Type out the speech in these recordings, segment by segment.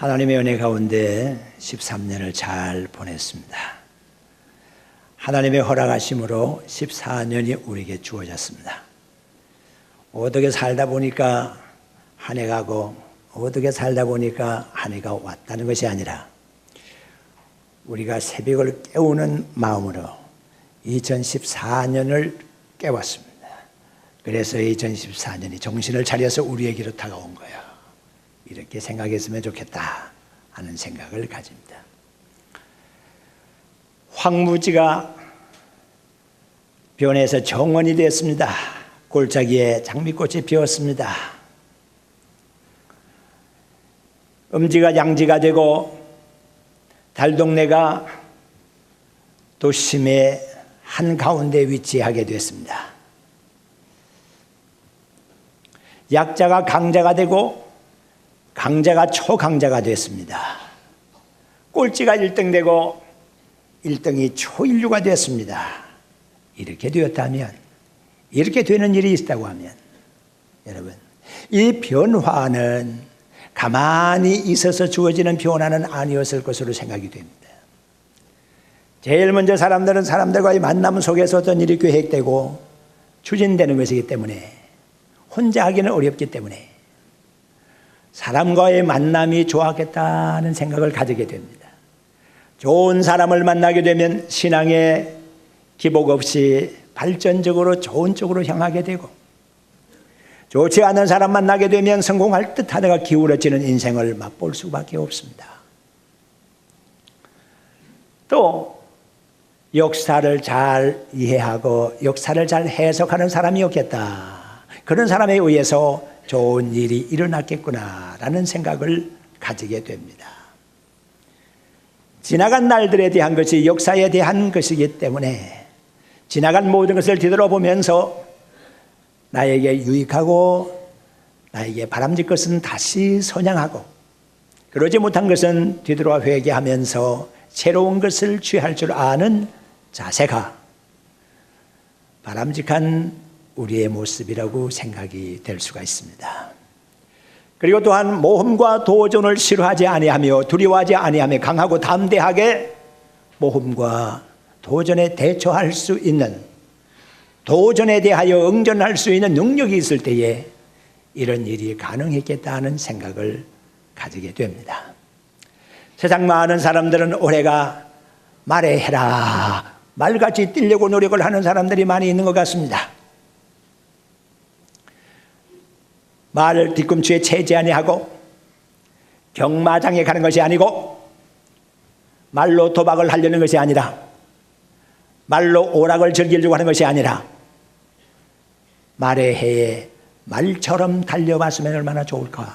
하나님의 은혜 가운데 13년을 잘 보냈습니다. 하나님의 허락하심으로 14년이 우리에게 주어졌습니다. 어떻게 살다 보니까 한 해 가고 어떻게 살다 보니까 한 해가 왔다는 것이 아니라 우리가 새벽을 깨우는 마음으로 2014년을 깨웠습니다. 그래서 2014년이 정신을 차려서 우리에게로 다가온 거야. 이렇게 생각했으면 좋겠다 하는 생각을 가집니다. 황무지가 변해서 정원이 되었습니다. 골짜기에 장미꽃이 피었습니다. 음지가 양지가 되고 달동네가 도심의 한가운데 위치하게 됐습니다. 약자가 강자가 되고 강자가 초강자가 됐습니다. 꼴찌가 1등 되고 1등이 초인류가 됐습니다. 이렇게 되었다면, 이렇게 되는 일이 있다고 하면 여러분, 이 변화는 가만히 있어서 주어지는 변화는 아니었을 것으로 생각이 됩니다. 제일 먼저 사람들은 사람들과의 만남 속에서 어떤 일이 계획되고 추진되는 것이기 때문에, 혼자 하기는 어렵기 때문에 사람과의 만남이 좋았겠다는 생각을 가지게 됩니다. 좋은 사람을 만나게 되면 신앙의 기복 없이 발전적으로 좋은 쪽으로 향하게 되고, 좋지 않은 사람 만나게 되면 성공할 듯 하다가 기울어지는 인생을 맛볼 수밖에 없습니다. 또 역사를 잘 이해하고 역사를 잘 해석하는 사람이었겠다, 그런 사람에 의해서 좋은 일이 일어났겠구나라는 생각을 가지게 됩니다. 지나간 날들에 대한 것이 역사에 대한 것이기 때문에 지나간 모든 것을 뒤돌아보면서 나에게 유익하고 나에게 바람직 것은 다시 선양하고, 그러지 못한 것은 뒤돌아 회개하면서 새로운 것을 취할 줄 아는 자세가 바람직한 우리의 모습이라고 생각이 될 수가 있습니다. 그리고 또한 모험과 도전을 싫어하지 아니하며 두려워하지 아니하며 강하고 담대하게 모험과 도전에 대처할 수 있는, 도전에 대하여 응전할 수 있는 능력이 있을 때에 이런 일이 가능했겠다는 생각을 가지게 됩니다. 세상 많은 사람들은 올해가 말에 해라 말같이 뛰려고 노력을 하는 사람들이 많이 있는 것 같습니다. 말을 뒤꿈치에 채지 아니하고 경마장에 가는 것이 아니고 말로 도박을 하려는 것이 아니라 말로 오락을 즐기려고 하는 것이 아니라 말의 해에 말처럼 달려봤으면 얼마나 좋을까.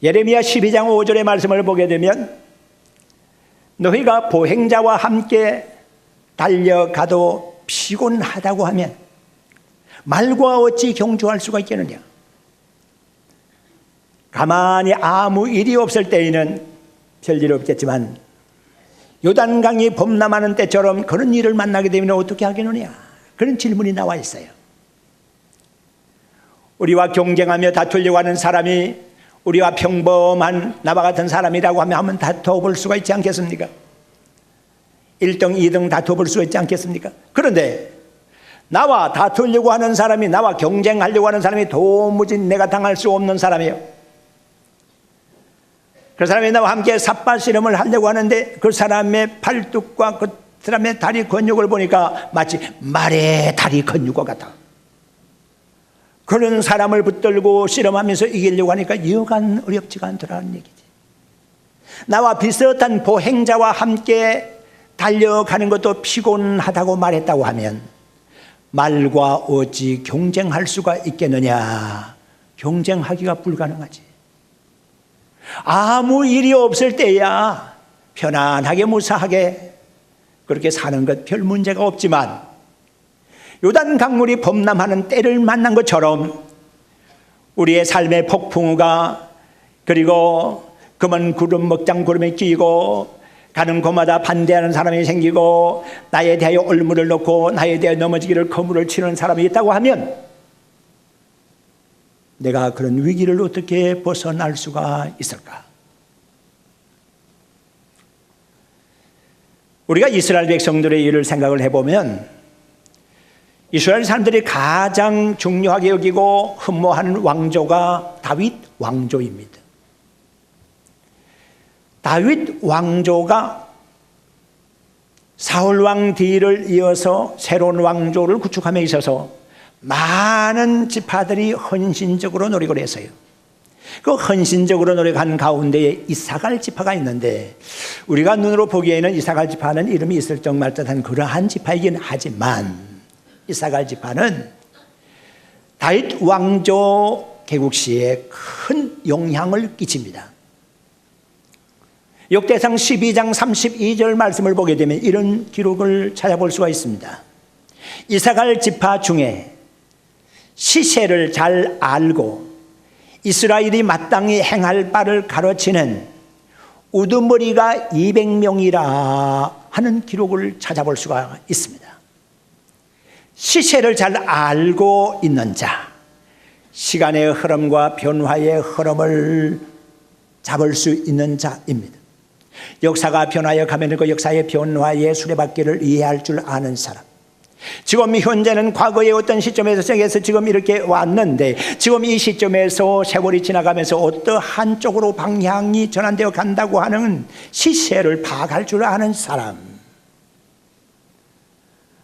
예레미야 12장 5절의 말씀을 보게 되면 너희가 보행자와 함께 달려가도 피곤하다고 하면 말과 어찌 경주할 수가 있겠느냐. 가만히 아무 일이 없을 때에는 별일 없겠지만 요단강이 범람하는 때처럼 그런 일을 만나게 되면 어떻게 하겠느냐, 그런 질문이 나와 있어요. 우리와 경쟁하며 다투려고 하는 사람이 우리와 평범한 나와 같은 사람이라고 하면 한번 다투어볼 수가 있지 않겠습니까? 1등, 2등 다투어볼 수가 있지 않겠습니까? 그런데 나와 다투려고 하는 사람이, 나와 경쟁하려고 하는 사람이 도무지 내가 당할 수 없는 사람이에요. 그 사람이 나와 함께 삿발씨름을 하려고 하는데 그 사람의 팔뚝과 그 사람의 다리 근육을 보니까 마치 말의 다리 근육과 같아. 그런 사람을 붙들고 씨름하면서 이기려고 하니까 여간 어렵지가 않더라는 얘기지. 나와 비슷한 보행자와 함께 달려가는 것도 피곤하다고 말했다고 하면 말과 어찌 경쟁할 수가 있겠느냐. 경쟁하기가 불가능하지. 아무 일이 없을 때야 편안하게 무사하게 그렇게 사는 것 별 문제가 없지만 요단 강물이 범람하는 때를 만난 것처럼 우리의 삶의 폭풍우가, 그리고 금은 구름 먹장 구름에 끼고 가는 곳마다 반대하는 사람이 생기고 나에 대하여 올무를 놓고 나에 대하여 넘어지기를 거물을 치는 사람이 있다고 하면 내가 그런 위기를 어떻게 벗어날 수가 있을까? 우리가 이스라엘 백성들의 일을 생각을 해보면 이스라엘 사람들이 가장 중요하게 여기고 흠모하는 왕조가 다윗 왕조입니다. 다윗 왕조가 사울 왕 뒤를 이어서 새로운 왕조를 구축함에 있어서 많은 지파들이 헌신적으로 노력을 했어요. 그 헌신적으로 노력한 가운데에 이사갈 지파가 있는데 우리가 눈으로 보기에는 이사갈 지파는 이름이 있을 적 말듯한 그러한 지파이긴 하지만 이사갈 지파는 다윗 왕조 개국시에 큰 영향을 끼칩니다. 역대상 12장 32절 말씀을 보게 되면 이런 기록을 찾아볼 수가 있습니다. 이사갈 지파 중에 시세를 잘 알고 이스라엘이 마땅히 행할 바를 가르치는 우두머리가 200명이라 하는 기록을 찾아볼 수가 있습니다. 시세를 잘 알고 있는 자, 시간의 흐름과 변화의 흐름을 잡을 수 있는 자입니다. 역사가 변화해 가면 그 역사의 변화의 수레바퀴를 이해할 줄 아는 사람, 지금 현재는 과거의 어떤 시점에서 시작해서 지금 이렇게 왔는데 지금 이 시점에서 세월이 지나가면서 어떠한 쪽으로 방향이 전환되어 간다고 하는 시세를 파악할 줄 아는 사람,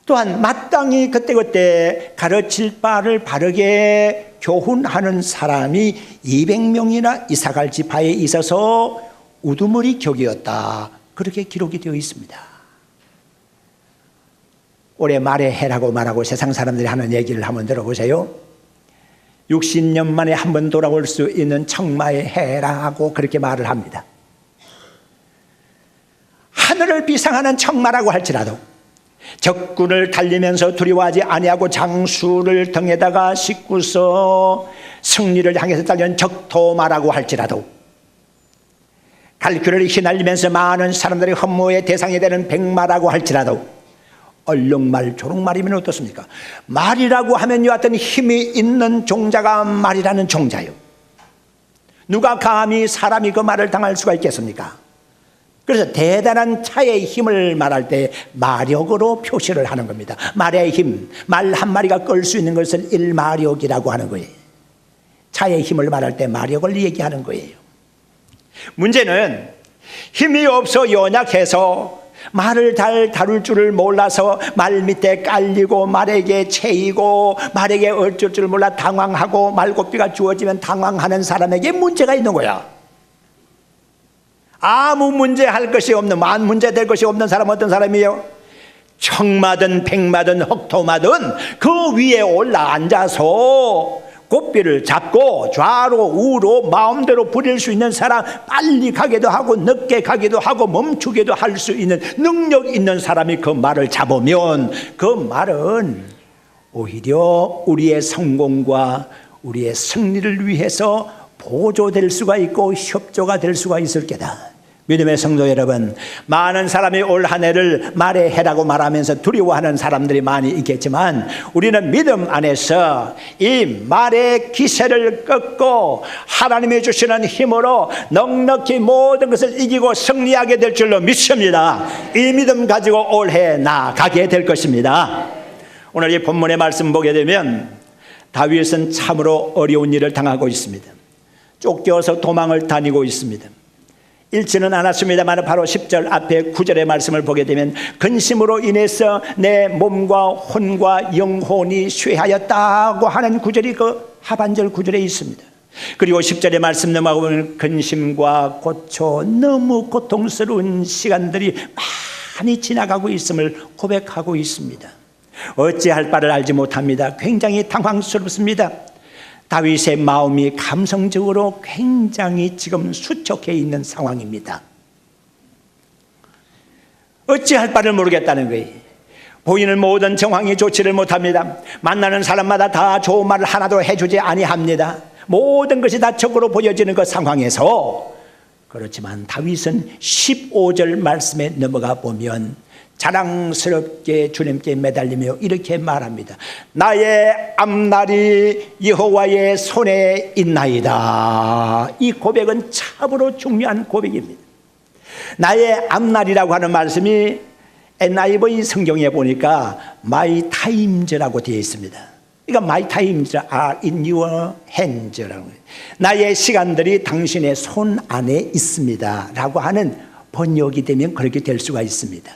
또한 마땅히 그때그때 가르칠 바를 바르게 교훈하는 사람이 200명이나 이사갈 지파에 있어서 우두머리 격이었다, 그렇게 기록이 되어 있습니다. 올해 말에 해라고 말하고 세상 사람들이 하는 얘기를 한번 들어보세요. 60년 만에 한 번 돌아올 수 있는 청마의 해라고 그렇게 말을 합니다. 하늘을 비상하는 청마라고 할지라도 적군을 달리면서 두려워하지 아니하고 장수를 등에다가 싣고서 승리를 향해서 달리는 적토마라고 할지라도 갈퀴를 휘날리면서 많은 사람들의 흠모의 대상이 되는 백마라고 할지라도 얼룩말, 조롱말이면 어떻습니까? 말이라고 하면요, 어떤 힘이 있는 종자가 말이라는 종자요. 누가 감히 사람이 그 말을 당할 수가 있겠습니까? 그래서 대단한 차의 힘을 말할 때 마력으로 표시를 하는 겁니다. 말의 힘, 말 한 마리가 끌 수 있는 것을 일마력이라고 하는 거예요. 차의 힘을 말할 때 마력을 얘기하는 거예요. 문제는 힘이 없어 연약해서 말을 잘 다룰 줄을 몰라서 말 밑에 깔리고 말에게 채이고 말에게 어쩔 줄 몰라 당황하고 말고삐가 주어지면 당황하는 사람에게 문제가 있는 거야. 아무 문제 할 것이 없는, 만 문제 될 것이 없는 사람은 어떤 사람이에요? 청마든 백마든 흑토마든 그 위에 올라 앉아서 고삐를 잡고 좌로 우로 마음대로 부릴 수 있는 사람, 빨리 가기도 하고 늦게 가기도 하고 멈추기도 할 수 있는 능력 있는 사람이 그 말을 잡으면 그 말은 오히려 우리의 성공과 우리의 승리를 위해서 보조될 수가 있고 협조가 될 수가 있을 게다. 믿음의 성도 여러분, 많은 사람이 올 한 해를 말의 해라고 말하면서 두려워하는 사람들이 많이 있겠지만 우리는 믿음 안에서 이 말의 기세를 꺾고 하나님이 주시는 힘으로 넉넉히 모든 것을 이기고 승리하게 될 줄로 믿습니다. 이 믿음 가지고 올해 나아가게 될 것입니다. 오늘 이 본문의 말씀 보게 되면 다윗은 참으로 어려운 일을 당하고 있습니다. 쫓겨서 도망을 다니고 있습니다. 잃지는 않았습니다만 바로 10절 앞에 9절의 말씀을 보게 되면 근심으로 인해서 내 몸과 혼과 영혼이 쇠하였다고 하는 구절이 그 하반절 구절에 있습니다. 그리고 10절의 말씀 넘어가면 근심과 고초, 너무 고통스러운 시간들이 많이 지나가고 있음을 고백하고 있습니다. 어찌할 바를 알지 못합니다. 굉장히 당황스럽습니다. 다윗의 마음이 감성적으로 굉장히 지금 수척해 있는 상황입니다. 어찌할 바를 모르겠다는 거예요. 보이는 모든 정황이 좋지를 못합니다. 만나는 사람마다 다 좋은 말을 하나도 해주지 아니합니다. 모든 것이 다 적으로 보여지는 그 상황에서, 그렇지만 다윗은 15절 말씀에 넘어가 보면 자랑스럽게 주님께 매달리며 이렇게 말합니다. 나의 앞날이 여호와의 손에 있나이다. 이 고백은 참으로 중요한 고백입니다. 나의 앞날이라고 하는 말씀이 NIV 성경에 보니까 My times라고 되어 있습니다. 그러니까 My times are in your hands라는 거예요. 나의 시간들이 당신의 손 안에 있습니다 라고 하는 번역이 되면 그렇게 될 수가 있습니다.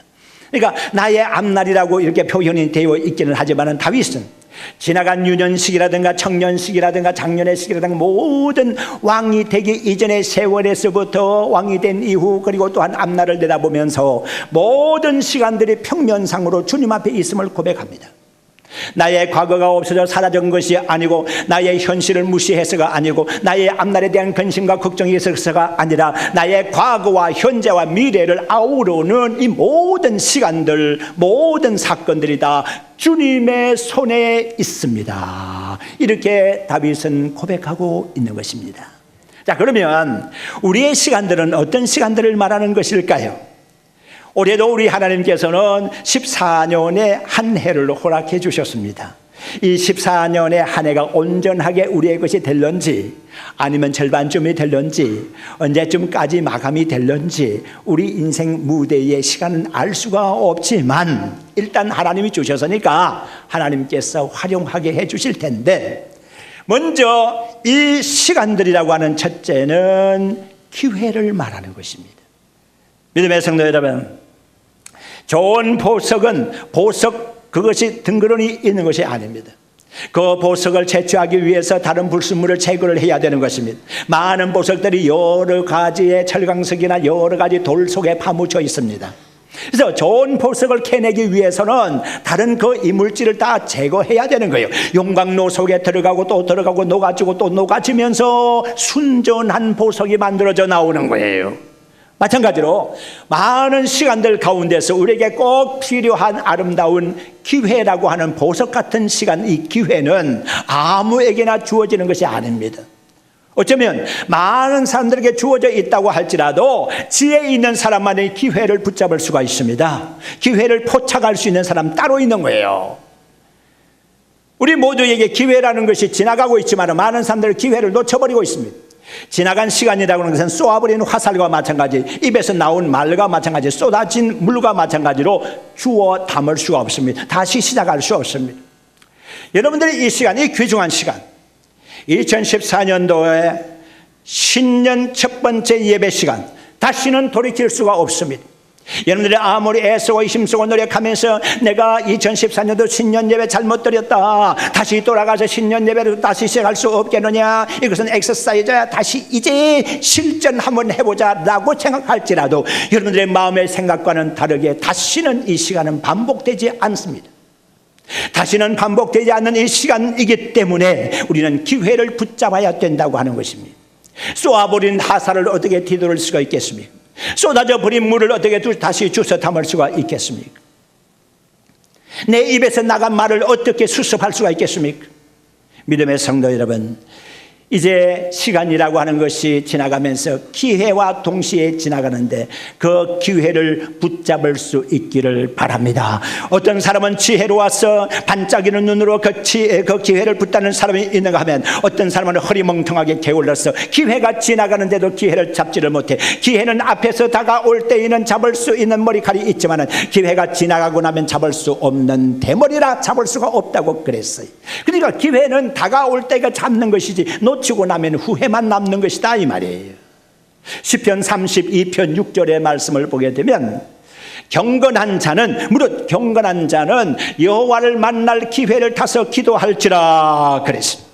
그러니까 나의 앞날이라고 이렇게 표현이 되어 있기는 하지만 다윗은 지나간 유년시기라든가 청년시기라든가 장년의 시기라든가 모든 왕이 되기 이전의 세월에서부터 왕이 된 이후 그리고 또한 앞날을 내다보면서 모든 시간들이 평면상으로 주님 앞에 있음을 고백합니다. 나의 과거가 없어져 사라진 것이 아니고 나의 현실을 무시해서가 아니고 나의 앞날에 대한 근심과 걱정이 있어서가 아니라 나의 과거와 현재와 미래를 아우르는 이 모든 시간들 모든 사건들이 다 주님의 손에 있습니다. 이렇게 다윗은 고백하고 있는 것입니다. 자, 그러면 우리의 시간들은 어떤 시간들을 말하는 것일까요? 올해도 우리 하나님께서는 14년의 한 해를 허락해 주셨습니다. 이 14년의 한 해가 온전하게 우리의 것이 될런지 아니면 절반쯤이 될런지 언제쯤까지 마감이 될런지 우리 인생 무대의 시간은 알 수가 없지만 일단 하나님이 주셨으니까 하나님께서 활용하게 해 주실 텐데 먼저 이 시간들이라고 하는 첫째는 기회를 말하는 것입니다. 믿음의 성도 여러분, 좋은 보석은 보석 그것이 덩그러니 있는 것이 아닙니다. 그 보석을 채취하기 위해서 다른 불순물을 제거를 해야 되는 것입니다. 많은 보석들이 여러 가지의 철강석이나 여러 가지 돌 속에 파묻혀 있습니다. 그래서 좋은 보석을 캐내기 위해서는 다른 그 이물질을 다 제거해야 되는 거예요. 용광로 속에 들어가고 또 들어가고 녹아지고 또 녹아지면서 순전한 보석이 만들어져 나오는 거예요. 마찬가지로 많은 시간들 가운데서 우리에게 꼭 필요한 아름다운 기회라고 하는 보석 같은 시간, 이 기회는 아무에게나 주어지는 것이 아닙니다. 어쩌면 많은 사람들에게 주어져 있다고 할지라도 지혜 있는 사람만의 기회를 붙잡을 수가 있습니다. 기회를 포착할 수 있는 사람 따로 있는 거예요. 우리 모두에게 기회라는 것이 지나가고 있지만 많은 사람들은 기회를 놓쳐버리고 있습니다. 지나간 시간이라고 하는 것은 쏘아버린 화살과 마찬가지, 입에서 나온 말과 마찬가지, 쏟아진 물과 마찬가지로 주워 담을 수가 없습니다. 다시 시작할 수 없습니다. 여러분들이 이 시간, 이 귀중한 시간, 2014년도에 신년 첫 번째 예배 시간 다시는 돌이킬 수가 없습니다. 여러분들이 아무리 애쓰고 힘쓰고 노력하면서 내가 2014년도 신년 예배 잘못 드렸다, 다시 돌아가서 신년 예배를 다시 시작할 수 없겠느냐, 이것은 엑서사이즈야, 다시 이제 실전 한번 해보자 라고 생각할지라도 여러분들의 마음의 생각과는 다르게 다시는 이 시간은 반복되지 않습니다. 다시는 반복되지 않는 이 시간이기 때문에 우리는 기회를 붙잡아야 된다고 하는 것입니다. 쏘아버린 화살을 어떻게 뒤돌릴 수가 있겠습니까? 쏟아져 버린 물을 어떻게 다시 주워 담을 수가 있겠습니까? 내 입에서 나간 말을 어떻게 수습할 수가 있겠습니까? 믿음의 성도 여러분, 이제 시간이라고 하는 것이 지나가면서 기회와 동시에 지나가는데 그 기회를 붙잡을 수 있기를 바랍니다. 어떤 사람은 지혜로워서 반짝이는 눈으로 그 기회를 붙잡는 사람이 있는가 하면 어떤 사람은 허리멍텅하게 게을러서 기회가 지나가는데도 기회를 잡지를 못해. 기회는 앞에서 다가올 때에는 잡을 수 있는 머리칼이 있지만 기회가 지나가고 나면 잡을 수 없는 대머리라 잡을 수가 없다고 그랬어요. 그러니까 기회는 다가올 때가 잡는 것이지 놓치고 나면 후회만 남는 것이다 이 말이에요. 시편 32편 6절의 말씀을 보게 되면 경건한 자는, 무릇 경건한 자는 여호와를 만날 기회를 타서 기도할지라 그랬습니다.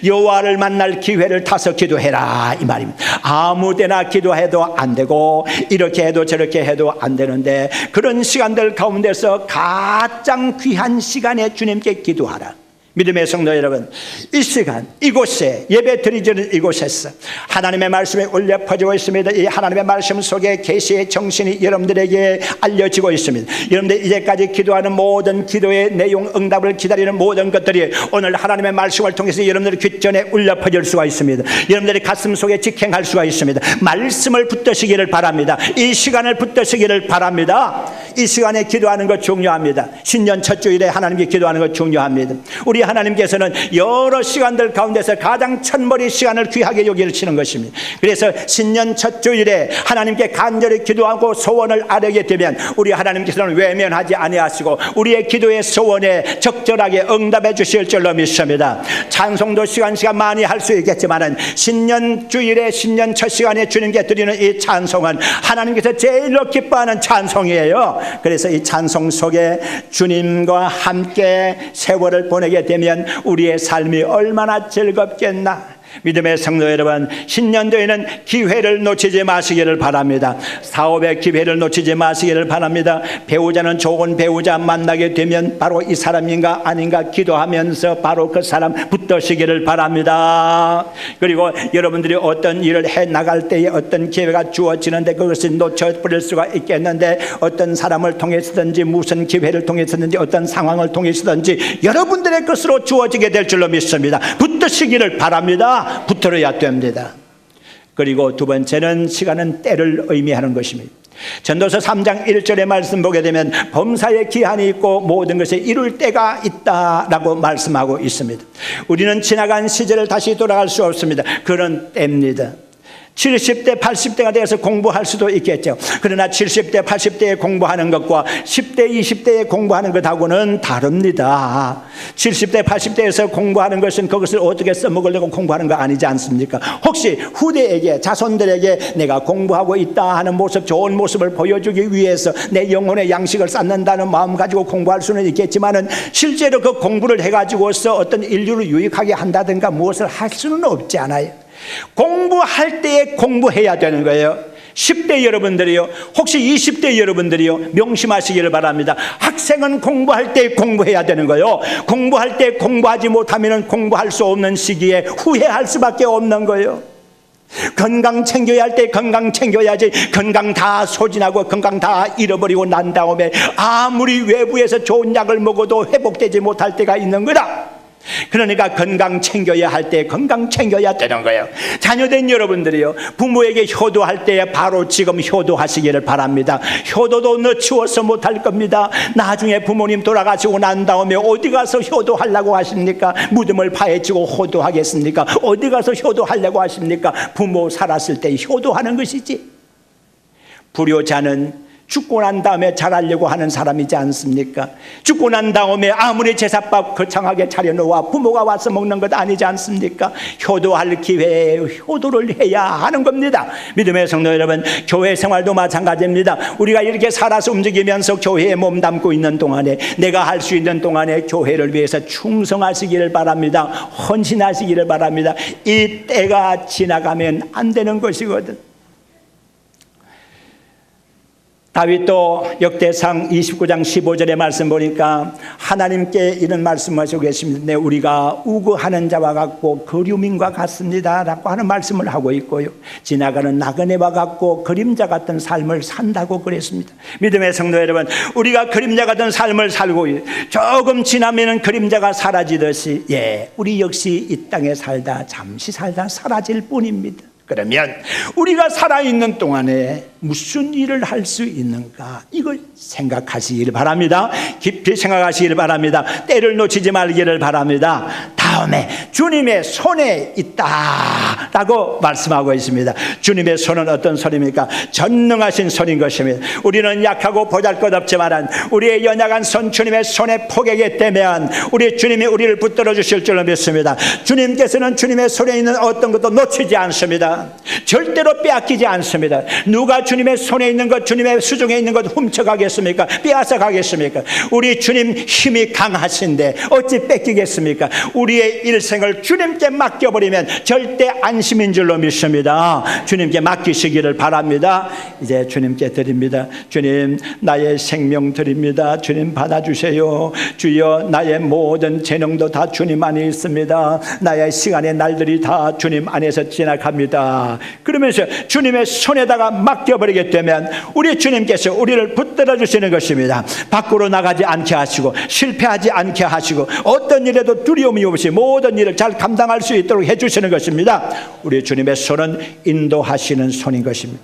여호와를 만날 기회를 타서 기도해라 이 말입니다. 아무데나 기도해도 안 되고 이렇게 해도 저렇게 해도 안 되는데 그런 시간들 가운데서 가장 귀한 시간에 주님께 기도하라. 믿음의 성도 여러분, 이 시간 이곳에 예배 드리는 이곳에서 하나님의 말씀이 울려 퍼지고 있습니다. 이 하나님의 말씀 속에 계시의 정신이 여러분들에게 알려지고 있습니다. 여러분들 이제까지 기도하는 모든 기도의 내용, 응답을 기다리는 모든 것들이 오늘 하나님의 말씀을 통해서 여러분들의 귓전에 울려 퍼질 수가 있습니다. 여러분들의 가슴 속에 직행할 수가 있습니다. 말씀을 붙드시기를 바랍니다. 이 시간을 붙드시기를 바랍니다. 이 시간에 기도하는 것 중요합니다. 신년 첫 주일에 하나님께 기도하는 것 중요합니다. 우리 하나님께서는 여러 시간들 가운데서 가장 첫머리 시간을 귀하게 여기시는 것입니다. 그래서 신년 첫 주일에 하나님께 간절히 기도하고 소원을 아뢰게 되면 우리 하나님께서는 외면하지 아니하시고 우리의 기도의 소원에 적절하게 응답해 주실 줄로 믿습니다. 찬송도 시간 많이 할 수 있겠지만은 신년 주일에 신년 첫 시간에 주님께 드리는 이 찬송은 하나님께서 제일로 기뻐하는 찬송이에요. 그래서 이 찬송 속에 주님과 함께 세월을 보내게 되면 우리의 삶이 얼마나 즐겁겠나. 믿음의 성도 여러분, 신년도에는 기회를 놓치지 마시기를 바랍니다. 사업의 기회를 놓치지 마시기를 바랍니다. 배우자는 좋은 배우자 만나게 되면 바로 이 사람인가 아닌가 기도하면서 바로 그 사람 붙드시기를 바랍니다. 그리고 여러분들이 어떤 일을 해 나갈 때에 어떤 기회가 주어지는데 그것을 놓쳐버릴 수가 있겠는데 어떤 사람을 통해서든지 무슨 기회를 통해서든지 어떤 상황을 통해서든지 여러분들의 것으로 주어지게 될 줄로 믿습니다. 붙드시기를 바랍니다. 붙들어야 됩니다. 그리고 두 번째는 시간은 때를 의미하는 것입니다. 전도서 3장 1절의 말씀 보게 되면 범사에 기한이 있고 모든 것에 이룰 때가 있다라고 말씀하고 있습니다. 우리는 지나간 시절을 다시 돌아갈 수 없습니다. 그런 때입니다. 70대 80대가 되어서 공부할 수도 있겠죠. 그러나 70대 80대에 공부하는 것과 10대 20대에 공부하는 것하고는 다릅니다. 70대 80대에서 공부하는 것은 그것을 어떻게 써먹으려고 공부하는 거 아니지 않습니까? 혹시 후대에게 자손들에게 내가 공부하고 있다 하는 모습, 좋은 모습을 보여주기 위해서 내 영혼의 양식을 쌓는다는 마음 가지고 공부할 수는 있겠지만은 실제로 그 공부를 해가지고서 어떤 인류를 유익하게 한다든가 무엇을 할 수는 없지 않아요. 공부할 때에 공부해야 되는 거예요. 10대 여러분들이요, 혹시 20대 여러분들이요, 명심하시기를 바랍니다. 학생은 공부할 때 공부해야 되는 거예요. 공부할 때 공부하지 못하면 공부할 수 없는 시기에 후회할 수밖에 없는 거예요. 건강 챙겨야 할 때 건강 챙겨야지. 건강 다 소진하고 건강 다 잃어버리고 난 다음에 아무리 외부에서 좋은 약을 먹어도 회복되지 못할 때가 있는 거다. 그러니까 건강 챙겨야 할 때 건강 챙겨야 되는 거예요. 자녀된 여러분들이요, 부모에게 효도할 때 바로 지금 효도하시기를 바랍니다. 효도도 늦추어서 못할 겁니다. 나중에 부모님 돌아가시고 난 다음에 어디 가서 효도하려고 하십니까? 무덤을 파헤치고 효도하겠습니까? 어디 가서 효도하려고 하십니까? 부모 살았을 때 효도하는 것이지. 불효자는 죽고 난 다음에 잘하려고 하는 사람이지 않습니까? 죽고 난 다음에 아무리 제사밥 거창하게 차려놓아 부모가 와서 먹는 것 아니지 않습니까? 효도할 기회에 효도를 해야 하는 겁니다. 믿음의 성도 여러분, 교회 생활도 마찬가지입니다. 우리가 이렇게 살아서 움직이면서 교회에 몸담고 있는 동안에, 내가 할 수 있는 동안에 교회를 위해서 충성하시기를 바랍니다. 헌신하시기를 바랍니다. 이 때가 지나가면 안 되는 것이거든. 다윗도 역대상 29장 15절의 말씀 보니까 하나님께 이런 말씀하시고 계십니다. 네, 우리가 우고하는 자와 같고 그리움인과 같습니다 라고 하는 말씀을 하고 있고요, 지나가는 나그네와 같고 그림자 같은 삶을 산다고 그랬습니다. 믿음의 성도 여러분, 우리가 그림자 같은 삶을 살고 조금 지나면 그림자가 사라지듯이, 우리 역시 이 땅에 살다 잠시 살다 사라질 뿐입니다. 그러면 우리가 살아있는 동안에 무슨 일을 할 수 있는가, 이걸 생각하시기를 바랍니다. 깊이 생각하시기를 바랍니다. 때를 놓치지 말기를 바랍니다. 다음에 주님의 손에 있다라고 말씀하고 있습니다. 주님의 손은 어떤 손입니까? 전능하신 손인 것입니다. 우리는 약하고 보잘것없지만 우리의 연약한 손 주님의 손에 포개게 되면 우리 주님이 우리를 붙들어 주실 줄로 믿습니다. 주님께서는 주님의 손에 있는 어떤 것도 놓치지 않습니다. 절대로 빼앗기지 않습니다. 누가 주님의 손에 있는 것, 주님의 수중에 있는 것 훔쳐가겠습니까? 빼앗아 가겠습니까? 우리 주님 힘이 강하신데 어찌 뺏기겠습니까? 우리의 일생을 주님께 맡겨버리면 절대 안심인 줄로 믿습니다. 주님께 맡기시기를 바랍니다. 이제 주님께 드립니다. 주님, 나의 생명 드립니다. 주님 받아주세요. 주여, 나의 모든 재능도 다 주님 안에 있습니다. 나의 시간의 날들이 다 주님 안에서 지나갑니다. 그러면서 주님의 손에다가 맡겨버리게 되면 우리 주님께서 우리를 붙들어 주시는 것입니다. 밖으로 나가지 않게 하시고 실패하지 않게 하시고 어떤 일에도 두려움이 없이 모든 일을 잘 감당할 수 있도록 해주시는 것입니다. 우리 주님의 손은 인도하시는 손인 것입니다.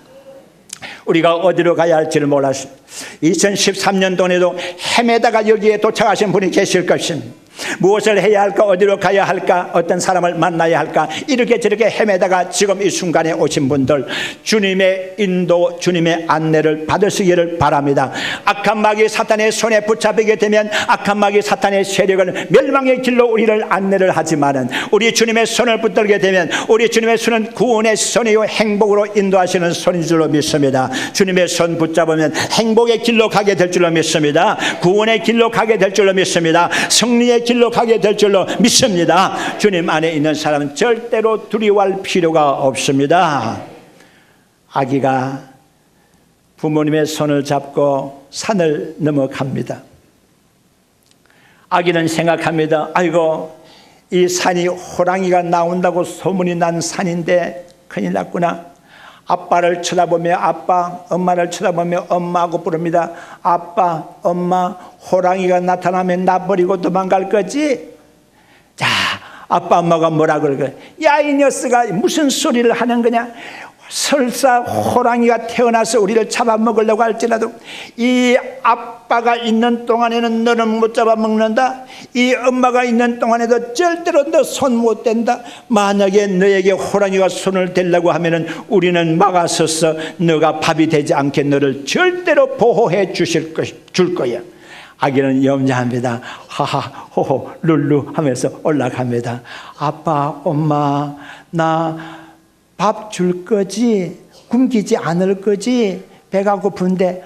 우리가 어디로 가야 할지를 몰랐습니다. 2013년도에도 헤매다가 여기에 도착하신 분이 계실 것입니다. 무엇을 해야 할까, 어디로 가야 할까, 어떤 사람을 만나야 할까, 이렇게 저렇게 헤매다가 지금 이 순간에 오신 분들, 주님의 인도, 주님의 안내를 받으시기를 바랍니다. 악한 마귀 사탄의 손에 붙잡히게 되면 악한 마귀 사탄의 세력은 멸망의 길로 우리를 안내를 하지만은, 우리 주님의 손을 붙들게 되면 우리 주님의 손은 구원의 손이요 행복으로 인도하시는 손인 줄로 믿습니다. 주님의 손 붙잡으면 행복의 길로 가게 될 줄로 믿습니다. 구원의 길로 가게 될 줄로 믿습니다. 승리의 길로 가게 될 줄로 믿습니다. 주님 안에 있는 사람은 절대로 두려워할 필요가 없습니다. 아기가 부모님의 손을 잡고 산을 넘어갑니다. 아기는 생각합니다. 아이고, 이 산이 호랑이가 나온다고 소문이 난 산인데 큰일 났구나. 아빠를 쳐다보며 아빠, 엄마를 쳐다보며 엄마하고 부릅니다. 아빠, 엄마, 호랑이가 나타나면 나 버리고 도망갈 거지? 자, 아빠, 엄마가 뭐라 그럴까? 야, 이 녀석아, 무슨 소리를 하는 거냐? 설사 호랑이가 태어나서 우리를 잡아먹으려고 할지라도 이 아빠가 있는 동안에는 너는 못 잡아먹는다. 이 엄마가 있는 동안에도 절대로 너 손 못 댄다. 만약에 너에게 호랑이가 손을 대려고 하면은 우리는 막아서서 너가 밥이 되지 않게 너를 절대로 보호해 줄 거야. 아기는 염려합니다. 하하 호호 룰루 하면서 올라갑니다. 아빠, 엄마, 나 밥 줄 거지? 굶기지 않을 거지? 배가 고픈데.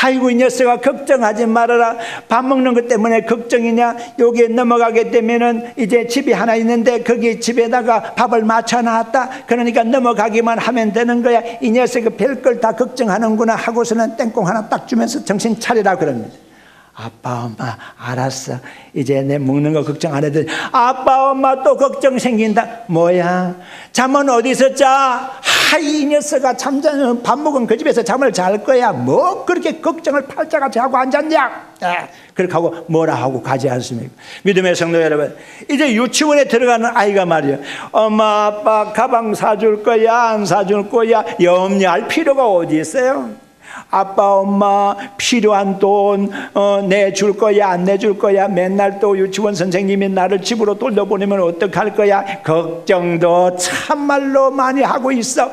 아이고, 이 녀석아, 걱정하지 말아라. 밥 먹는 것 때문에 걱정이냐? 여기에 넘어가게 되면은 이제 집이 하나 있는데 거기 집에다가 밥을 맞춰놨다. 그러니까 넘어가기만 하면 되는 거야. 이 녀석이 별걸 다 걱정하는구나 하고서는 땡콩 하나 딱 주면서 정신 차리라 그럽니다. 아빠, 엄마, 알았어. 이제 내 먹는 거 걱정 안 해도 돼. 아빠, 엄마 또 걱정 생긴다. 뭐야? 잠은 어디서 자? 이 녀석아, 잠자면 밥 먹은 그 집에서 잠을 잘 거야. 뭐 그렇게 걱정을 팔자같이 하고 앉았냐? 그렇게 하고 뭐라 하고 가지 않습니까? 믿음의 성도 여러분, 이제 유치원에 들어가는 아이가 말이야. 엄마, 아빠 가방 사줄 거야? 안 사줄 거야? 염려할 필요가 어디 있어요? 아빠, 엄마 필요한 돈 내줄 거야, 안 내줄 거야? 맨날 또 유치원 선생님이 나를 집으로 돌려보내면 어떡할 거야? 걱정도 참말로 많이 하고 있어.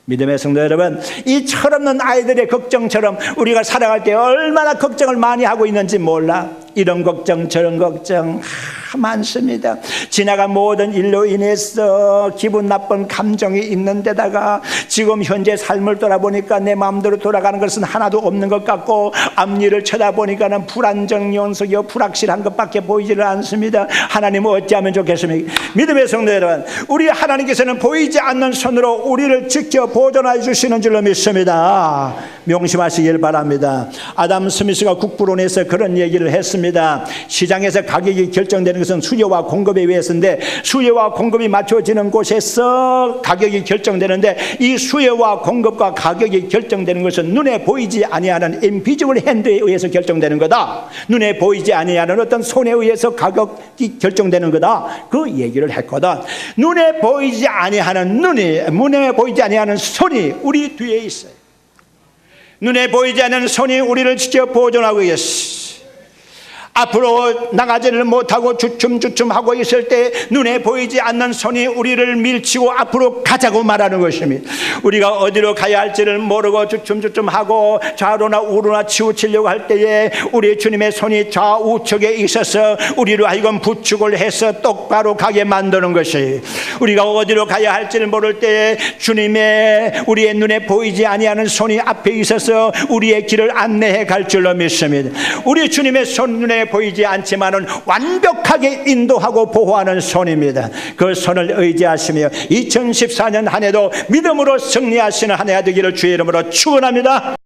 믿음의 성도 여러분, 이 철없는 아이들의 걱정처럼 우리가 살아갈 때 얼마나 걱정을 많이 하고 있는지 몰라. 이런 걱정 저런 걱정 많습니다. 지나간 모든 일로 인해서 기분 나쁜 감정이 있는 데다가 지금 현재 삶을 돌아보니까 내 마음대로 돌아가는 것은 하나도 없는 것 같고, 앞일을 쳐다보니까는 불안정 연속이요 불확실한 것밖에 보이지를 않습니다. 하나님은 어찌하면 좋겠습니까? 믿음의 성도 여러분, 우리 하나님께서는 보이지 않는 손으로 우리를 지켜 보존해 주시는 줄로 믿습니다. 명심하시길 바랍니다. 아담 스미스가 국부론에서 그런 얘기를 했습니다. 시장에서 가격이 결정되는 것은 수요와 공급에 의해서인데, 수요와 공급이 맞춰지는 곳에서 가격이 결정되는데, 이 수요와 공급과 가격이 결정되는 것은 눈에 보이지 아니하는 인비지블 핸드에 의해서 결정되는 거다. 눈에 보이지 아니하는 어떤 손에 의해서 가격이 결정되는 거다. 그 얘기를 했거든. 눈에 보이지 아니하는 눈에 보이지 아니하는 손이 우리 뒤에 있어요. 눈에 보이지 않는 손이 우리를 지켜 보존하고 있어. 앞으로 나가지를 못하고 주춤주춤하고 있을 때 눈에 보이지 않는 손이 우리를 밀치고 앞으로 가자고 말하는 것입니다. 우리가 어디로 가야 할지를 모르고 주춤주춤하고 좌로나 우로나 치우치려고 할 때에 우리 주님의 손이 좌우측에 있어서 우리로 하여금 부축을 해서 똑바로 가게 만드는 것이, 우리가 어디로 가야 할지를 모를 때에 주님의 우리의 눈에 보이지 아니하는 손이 앞에 있어서 우리의 길을 안내해 갈 줄로 믿습니다. 우리 주님의 손 눈에 보이지 않지만은 완벽하게 인도하고 보호하는 손입니다. 그 손을 의지하시며 2014년 한 해도 믿음으로 승리하시는 한 해가 되기를 주의 이름으로 축원합니다.